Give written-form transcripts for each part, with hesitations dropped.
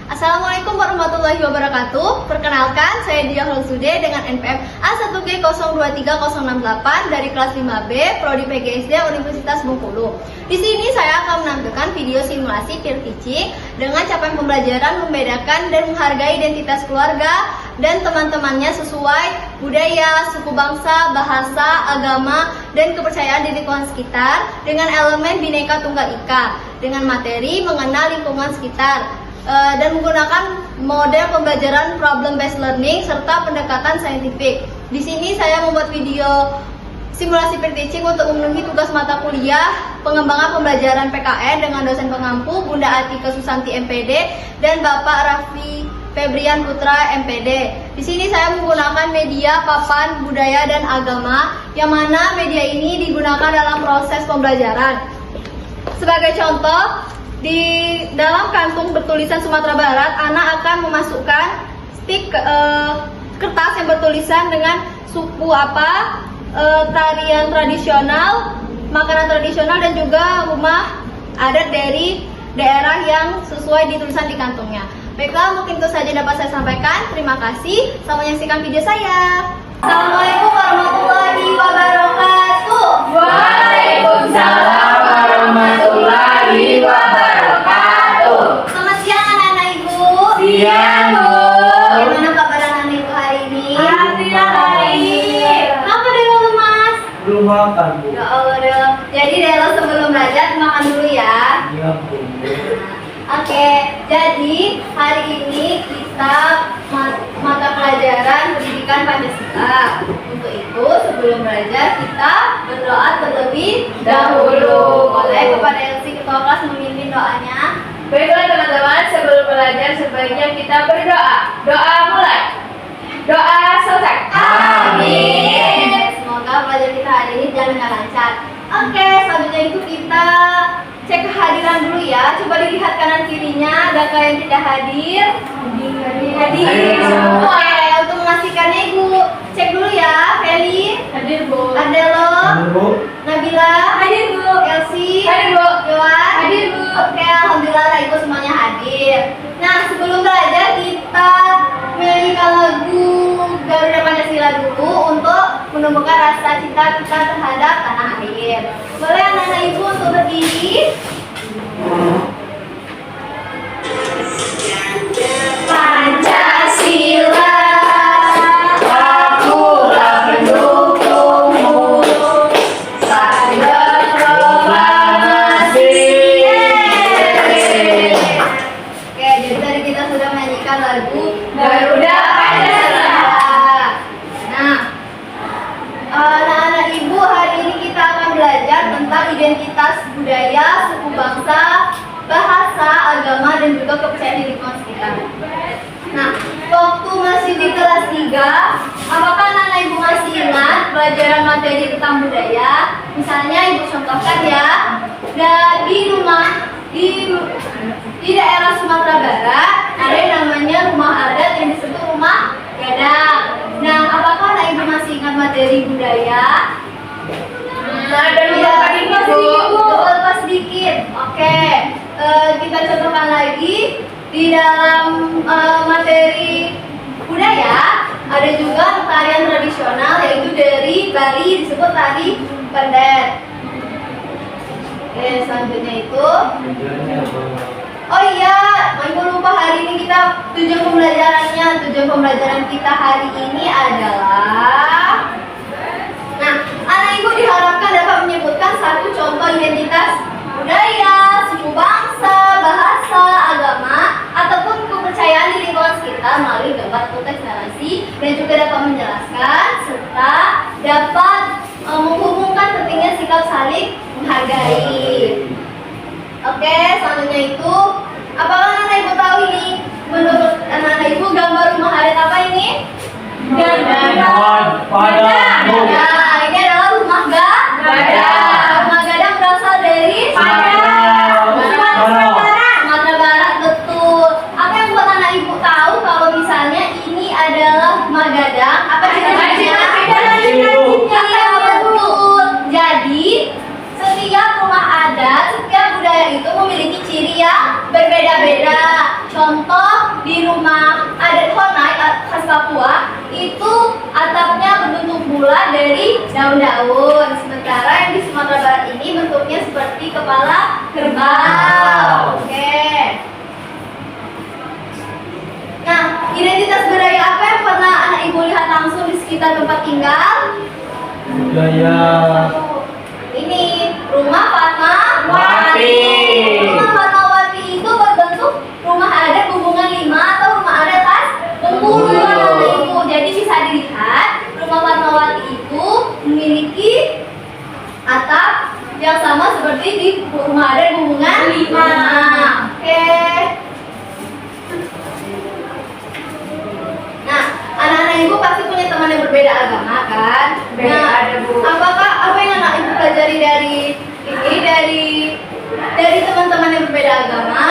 Assalamualaikum warahmatullahi wabarakatuh. Perkenalkan, saya Dia Holsude dengan NPM A1G023068 dari kelas 5B Prodi PGSD Universitas Bengkulu. Di sini saya akan menampilkan video simulasi peer teaching dengan capaian pembelajaran membedakan dan menghargai identitas keluarga dan teman-temannya sesuai budaya, suku bangsa, bahasa, agama, dan kepercayaan di lingkungan sekitar dengan elemen Bhinneka Tunggal Ika dengan materi mengenal lingkungan sekitar. Dan menggunakan model pembelajaran problem based learning serta pendekatan saintifik. Di sini saya membuat video simulasi peer teaching untuk memenuhi tugas mata kuliah pengembangan pembelajaran PKN dengan dosen pengampu Bunda Atika Susanti MPD dan Bapak Raffi Febrian Putra MPD. Di sini saya menggunakan media papan budaya dan agama, yang mana media ini digunakan dalam proses pembelajaran. Sebagai contoh, di dalam kantung bertulisan Sumatera Barat, anak akan memasukkan stik kertas yang bertulisan dengan suku apa, tarian tradisional, makanan tradisional, dan juga rumah adat dari daerah yang sesuai ditulisan di kantungnya. Baiklah, mungkin itu saja dapat saya sampaikan. Terima kasih. Selamat menyaksikan video saya. Assalamualaikum warahmatullahi wabarakatuh. Waalaikumsalam warahmatullahi wabarakatuh. Selamat siang anak-anak ibu. Siang, Bu. Gimana kabar anak-anak ibu hari ini? Alhamdulillah baik. Kenapa Delo lemas? Belum makan, Bu. Ya Allah Delo. Jadi Delo sebelum belajar makan dulu ya. Iya, Bu. Oke, jadi hari ini kita mata pelajaran pendidikan Pancasila. Untuk itu sebelum belajar kita berdoa terlebih dahulu. Boleh kepada Elsie ketua kelas memimpin doanya. Baiklah teman-teman, sebelum belajar sebaiknya kita berdoa. Doa mulai. Doa selesai. Amin. Semoga pelajaran kita hari ini jalan dengan lancar. Oke, selanjutnya itu kita cek kehadiran dulu ya. Coba dilihat kanan kirinya, adakah yang tidak hadir? Hadir. Oke, untuk memastikannya ibu cek dulu ya. Feli Hadir, Bu. Adelo, Bu. Nabila Hadir, Bu. Elsie, Hadir, Bu. Yohan. Hadir, Bu. Oke, alhamdulillah lah ibu semuanya hadir. Nah, sebelum belajar kita menyanyikan lagu Garuda Pancasila dulu untuk menumbuhkan rasa cinta kita terhadap tanah air. Boleh anak-anak ibu untuk berdiri? Pancasila, Akulah pendukungmu. Tanda proklamasi. Oke, jadi tadi kita sudah menyanyikan lagu Garuda Pancasila. Nah, anak-anak ibu, hari ini kita akan belajar tentang identitas budaya, suku bangsa, bahasa, agama, dan juga kepercayaan di lingkungan sekitar. Nah, waktu masih di kelas 3, apakah anak-anak ibu masih ingat pelajaran materi tentang budaya? Misalnya ibu contohkan ya, di rumah di daerah Sumatera Barat ada yang namanya rumah adat yang disebut rumah gadang. Nah, apakah anak ibu masih ingat materi budaya? Nah, dan lupa sedikit, Bu. Lupa sedikit. Oke, kita contohkan lagi di dalam materi budaya ada juga tarian tradisional, yaitu dari Bali disebut tari pendet. Oke, selanjutnya itu, oh iya, ibu lupa, hari ini kita tujuan pembelajarannya. Tujuan pembelajaran kita hari ini adalah, nah, anak ibu diharapkan dapat menyebutkan satu contoh identitas budaya, suku bangsa, bahasa, agama, ataupun kepercayaan di lingkungan sekitar melalui gambar atau teks narasi, dan juga dapat menjelaskan serta dapat menghubungkan pentingnya sikap saling menghargai. Oke, selanjutnya itu, apakah anak ibu tahu ini? Menurut anak ibu, gambar rumah adat apa ini? Padang. Nah, ini adalah rumah gadang. Rumah gadang berasal dari Sumatera. Sumatera terbuat dari daun-daun. Sementara yang di Sumatera Barat ini bentuknya seperti kepala kerbau. Oke. Nah, identitas budaya apa yang pernah anak ibu lihat langsung di sekitar tempat tinggal? Budaya Ini rumah Fatmawati. Rumah Fatmawati itu berbentuk rumah adat hubungan 5 atau rumah adat khas Bengkulu, anak ibu. Jadi bisa dilihat rumah Fatmawati itu memiliki atap yang sama seperti di rumah adat hubungan 5. Oke. Nah, anak-anak ibu pasti punya teman yang berbeda agama kan? Ada, Bu. Apakah apa yang anak ibu pelajari dari ini dari teman-teman yang berbeda agama?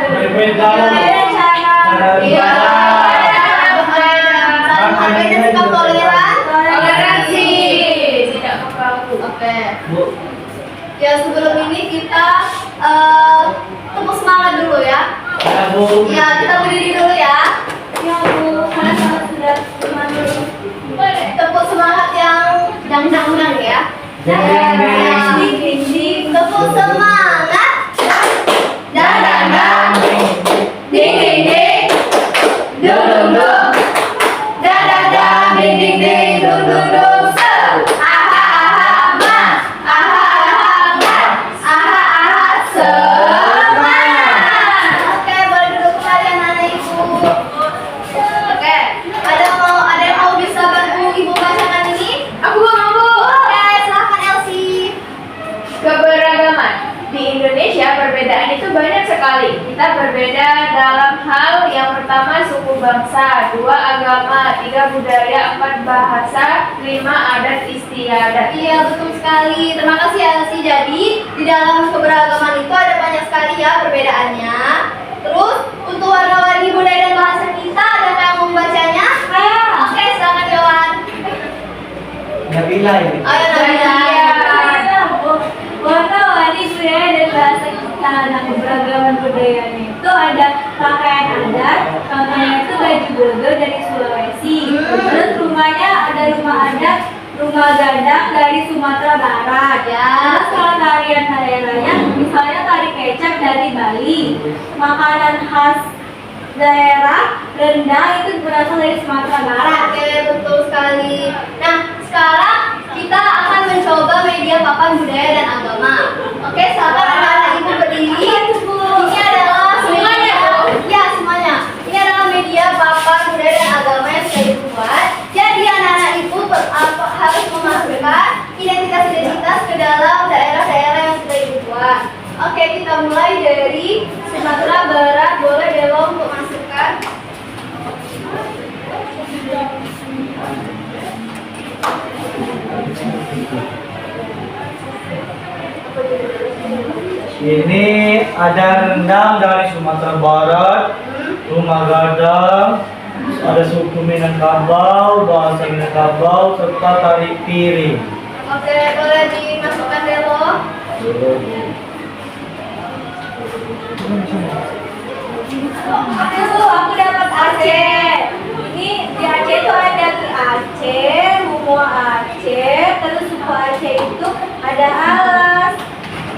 berbeda cara Iya. ibadah. Saling menghargai dan sikap toleran. Toleransi, tidak membaku. Oke. Bu, Ya sebelum ini kita tepuk semangat dulu ya. ya Bu. Ya kita berdiri dulu ya. Ya Bu, sama sudah semangat dulu. Tepuk semangat yang dang-dang ya. Ding, ding, ding. Ding. Tepuk semangat. Dang-dang. Ding ding ding. Dung dung dung. Dang dang dang. Ding ding ding. Dung dung dung. Se. Aha aha ma. Aha aha ma. Aha aha semangat. Oke, boleh duduk kembali anak-anak ibu. Oke, ada yang mau bisa bantu ibu bacakan ini? Aku mau, Bu. Oke, silakan Elsie. Keberagaman. Di Indonesia perbedaan itu banyak sekali. Kita berbeda dalam hal yang pertama suku bangsa, 2 agama, 3 budaya, 4 bahasa, 5 adat istiadat. Iya, betul sekali. Terima kasih Elsie. Jadi, di dalam keberagaman itu ada banyak sekali ya perbedaannya. Terus, untuk warna-warni budaya dan bahasa kita, ada yang mau membacanya? Oke, silakan Yohan. Nabila ini. Ayo Nabila. Warna-warni budaya dan bahasa kita. Nah, keberagaman budayanya itu ada pakaian adat, contohnya itu baju bodo dari Sulawesi. Terus rumahnya ada rumah adat, rumah gadang dari Sumatera Barat. Ya. Terus kalau tarian daerahnya, misalnya tari kecap dari Bali. Makanan khas daerah rendang itu berasal dari Sumatera Barat. Oke, betul sekali. Nah, sekarang kita akan mencoba media papan budaya dan agama. Oke, silakan anak-anak ibu berdiri. Ini adalah semuanya. Ya, semuanya. Ini adalah media papan budaya dan agama yang sudah dibuat. Jadi anak-anak ibu harus memasukkan identitas-identitas ke dalam daerah-daerah yang sudah dibuat. Oke, kita mulai dari Sumatera Barat. Boleh Belom untuk masukkan. Ini ada rendang dari Sumatera Barat, rumah gadang, ada suku Minangkabau, bahasa Minangkabau, serta tari piring. Oke, boleh dimasukkan Belo. Aku dapat Aceh. Ini di Aceh itu ada Ki Aceh, Mumu Aceh, terus suku Aceh itu ada Alas,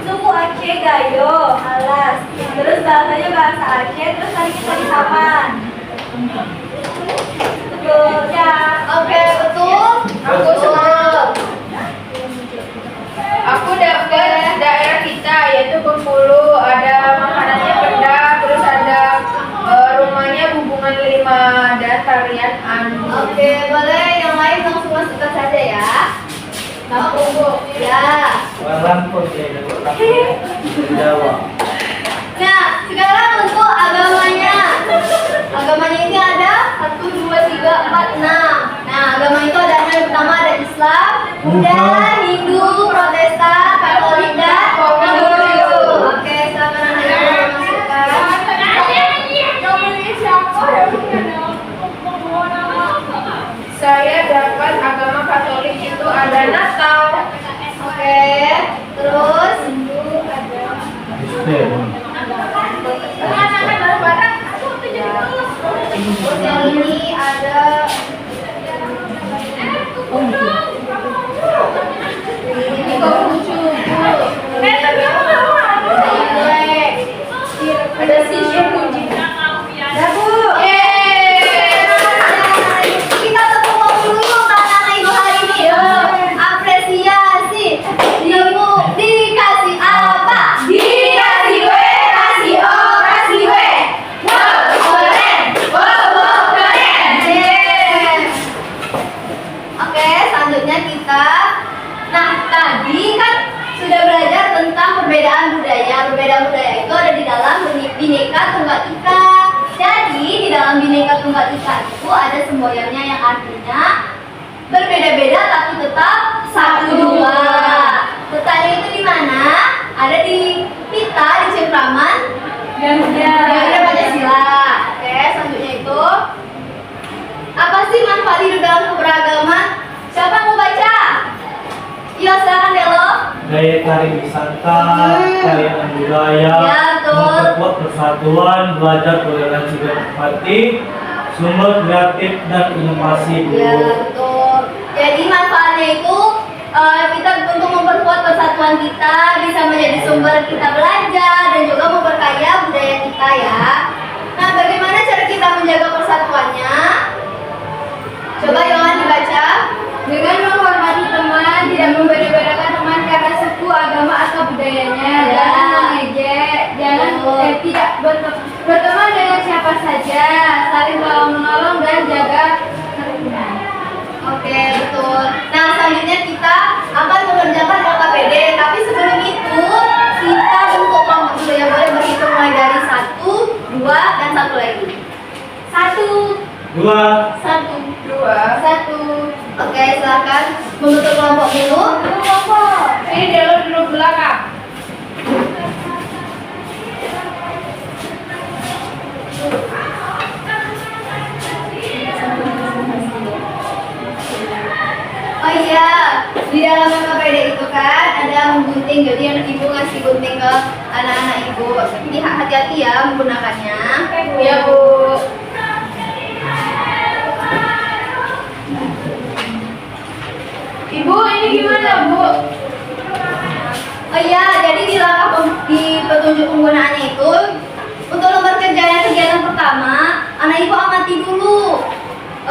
suku Aceh Gayo, Alas. Terus bahasanya bahasa Aceh, terus tadi kita di Saman. Betul ya. Oke, betul. Aku sebelum. Aku dapat daerah kita yaitu Bengkulu, ada makanannya pedang, terus ada rumahnya hubungan 5 dan tarian anu. Oke, boleh yang lain langsung masukkan saja ya. Langsung Bu. Ya. Lampung ya, Jawa. Nah, sekarang untuk agamanya. Agamanya ini ada 1, 2, 3, 4, 6. Nah, agama itu ada yang pertama ada Islam, Buddha, Hindu, Protestan, Katolik, dan Hindu. Oke, silakan anak ibu masukkan. Saya dapat agama Katolik itu ada Natal. Oke, terus Kristen. yang ini ada Bhinneka Tunggal Ika. Jadi di dalam Bhinneka Tunggal Ika itu ada semboyannya yang artinya berbeda-beda tapi tetap satu dua. Letaknya itu di mana? Ada di pita, di cengkraman Garuda Pancasila. Oke, selanjutnya itu apa sih manfaat hidup dalam keberagaman? Siapa yang mau baca? Iya, silakan Delo. Daya tarik wisata, kearifan budaya, Ya, betul. memperkuat persatuan, belajar toleransi dan empati, sumber kreatif dan inovasi. Ya, betul. Jadi manfaatnya itu kita untuk memperkuat persatuan kita, bisa menjadi sumber kita belajar dan juga memperkaya budaya kita ya. Nah, bagaimana cara kita menjaga persatuannya? Coba Yohan dibaca. Dengan menghormati teman, tidak membeda-bedakan teman karena suku, agama atau budayanya. Ya. Jangan mengejek, tidak berteman dengan siapa saja, saling tolong-menolong dan jaga kerukunan. Oke, betul. Nah, selanjutnya kita akan mengerjakan LKPD, tapi sebelum itu kita bentuk kelompok dulu ya, boleh berhitung mulai dari 1, 2, dan 1 lagi. 1, 2, 1, 2. 1. Oke, silakan membentuk kelompok dulu. Kelompok. Ini Delo duduk belakang. Oh iya, di dalam LKPD itu kan ada menggunting, jadi anak ibu ngasih gunting ke anak-anak ibu. Jadi hati-hati ya menggunakannya. Ya, Bu. Ibu, ini gimana, Bu? Oh iya, jadi di petunjuk penggunaannya itu untuk lembar kerjanya kegiatan pertama, anak ibu amati dulu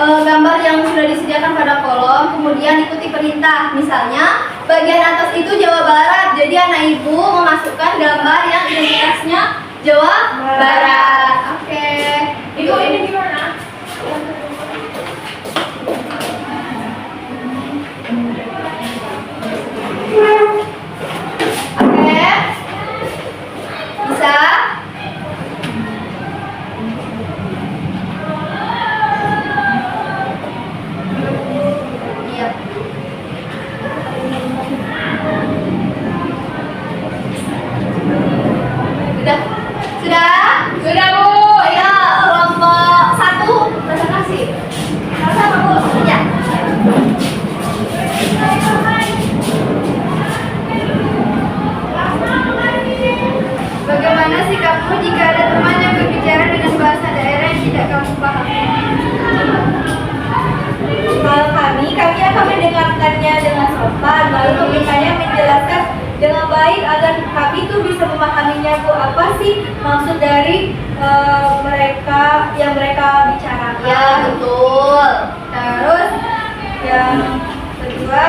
gambar yang sudah disediakan pada kolom, kemudian ikuti perintah. Misalnya bagian atas itu Jawa Barat, jadi anak ibu memasukkan gambar yang identitasnya Jawa Barat. Oke. Ibu, ini gimana? Oke. Bisa? Iya. Sudah? Sudah? Sudah, Bu. Ayo kelompok 1 presentasi. Sama Bu. Ya. Bagaimana sikapmu jika ada teman yang berbicara dengan bahasa daerah yang tidak kamu pahami? Kalau kami akan mendengarkannya dengan sopan, lalu memberikannya menjelaskan dengan baik agar kami itu bisa memahaminya. Bu, apa sih maksud dari mereka yang mereka bicarakan? Ya, betul. Terus yang kedua,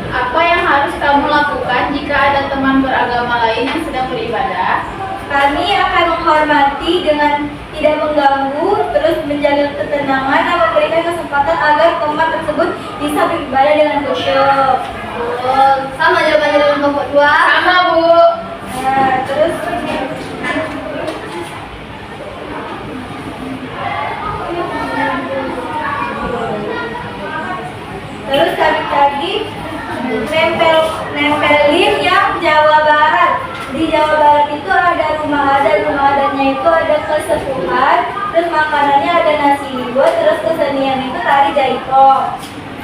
Apa yang harus kamu lakukan jika ada teman beragama lain yang sedang beribadah? kami akan menghormati dengan tidak mengganggu, terus menjaga ketenangan dan memberikan kesempatan agar teman tersebut bisa beribadah dengan khusyuk. Betul. Sama jawabannya dengan kelompok 2. Sama, Bu. Nah, terus kami nempelin yang Jawa Barat. Di Jawa Barat itu ada rumah adatnya itu ada kesepuhan, terus makanannya ada nasi liwet, terus kesenian itu tari jaipong.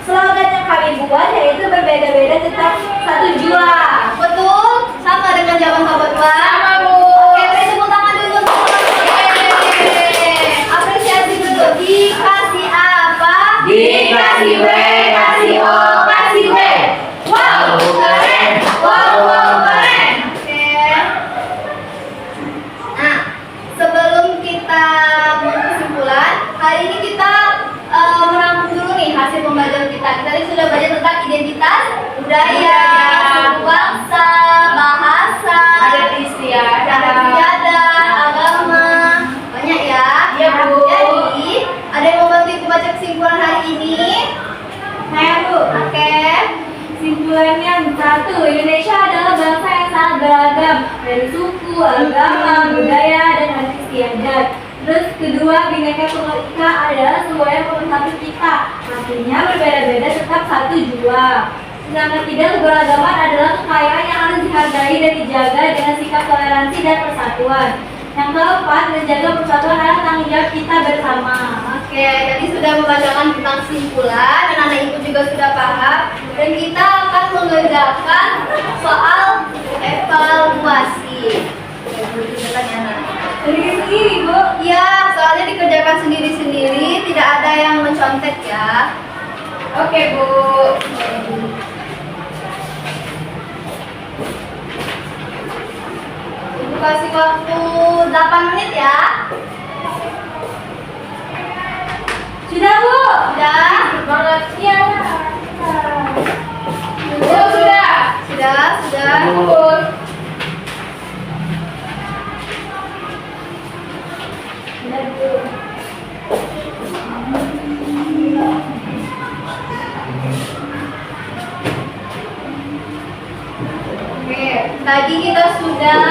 Slogan yang kami buat yaitu berbeda-beda tetap satu jua. Betul. Sama dengan jawaban kelompok 2. Sama, Bu. Oke, beri tepuk tangan dulu. Apresiasi dulu. Dikasih apa? Dikasih W, kasih O, kasih W. Wow, keren. Wow, keren. Oke. Nah, sebelum kita kesimpulan, hari ini kita merangkum dulu nih hasil pembelajaran kita. Kita tadi sudah belajar tentang identitas, budaya, suku bangsa, bahasa, Adat istiadat, suku, agama, budaya, dan adat istiadat. Terus kedua, Bhinneka Tunggal Ika adalah sebuah yang mempersatu kita. Artinya berbeda-beda tetap satu jua. Yang ketiga, keberagaman adalah kekayaan yang harus dihargai dan dijaga dengan sikap toleransi dan persatuan. Yang keempat, menjaga persatuan adalah tanggung jawab kita bersama. Oke, tadi sudah membacakan tentang simpulan dan anak ibu juga sudah paham. Dan kita akan mengerjakan soal evaluasi. Oke, boleh dijelaskan ya, Nak? Sendiri-sendiri, Bu. Iya, soalnya dikerjakan sendiri-sendiri, tidak ada yang mencontek ya. Oke, Bu. Ibu kasih waktu 8 menit ya. Sudah, Bu. Sudah? Semangat. Iya. Bu, sudah. Sudah. Bu. Sudah, Bu. Oke, tadi kita sudah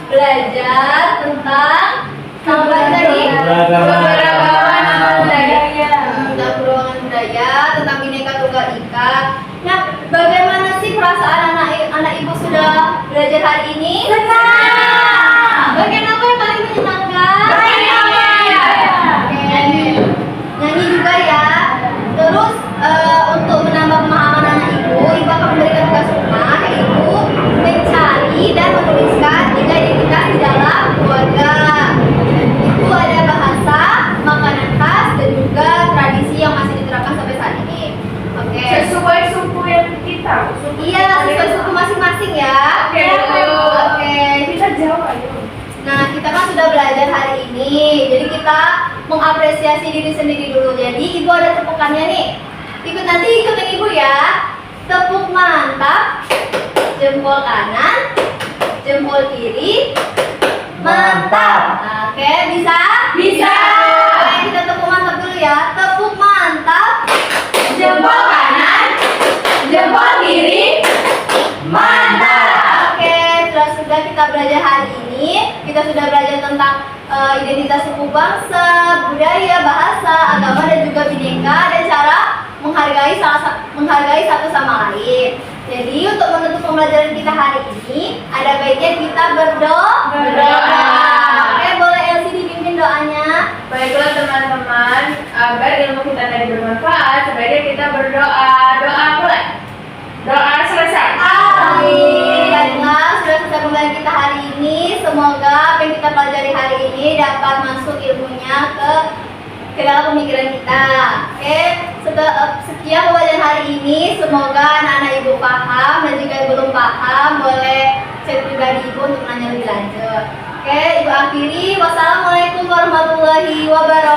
belajar tentang apa tadi? Keberagaman budaya. Tentang perubahan budaya, tentang Bhinneka Tunggal Ika. Nah, bagaimana sih perasaan anak ibu sudah belajar hari ini? Senang. Bagian apa yang paling menyenangkan? Nyanyi. Oke, nyanyi juga ya. Terus untuk menambah pemahaman anak ibu akan memberikan tugas rumah yaitu mencari dan menuliskan 3 identitas di dalam keluarga. Itu ada bahasa, makanan khas, dan juga tradisi yang masih diterapkan sampai saat ini. Oke. Sesuai suku yang kita. Iya, sesuai suku masing-masing ya. Oke, Bu. Oke. Kita jawab aja. Nah, kita kan sudah belajar hari ini. Jadi kita mengapresiasi diri sendiri dulu. Jadi ibu ada tepukannya nih. Ikutin ibu ya. Tepuk mantap. Jempol kanan. Jempol kiri. Mantap. Oke, bisa? Bisa. Oke, kita tepuk mantap dulu ya. Tepuk mantap. Jempol kanan, jempol kiri, mantap. Oke, sudah kita belajar hari ini. Kita sudah belajar tentang identitas suku bangsa, budaya, bahasa, agama, dan juga bineka, dan cara menghargai satu sama lain. Jadi untuk menutup pembelajaran kita hari ini, ada baiknya kita berdoa. Oke, boleh Elsie dipimpin doanya. Baiklah teman-teman, agar ilmu kita tadi bermanfaat, sebaiknya kita berdoa. Doa mulai. Doa selesai. Amin. Baiklah, sudah selesai pembelajaran kita hari ini. Semoga apa yang kita pelajari hari ini dapat masuk ilmunya ke dalam pemikiran kita. Oke, sekian pembelajaran hari ini. Semoga anak-anak ibu paham, dan jika ibu belum paham, boleh chat pribadi ibu untuk nanya lebih lanjut. Oke, ibu akhiri. Wassalamualaikum warahmatullahi wabarakatuh.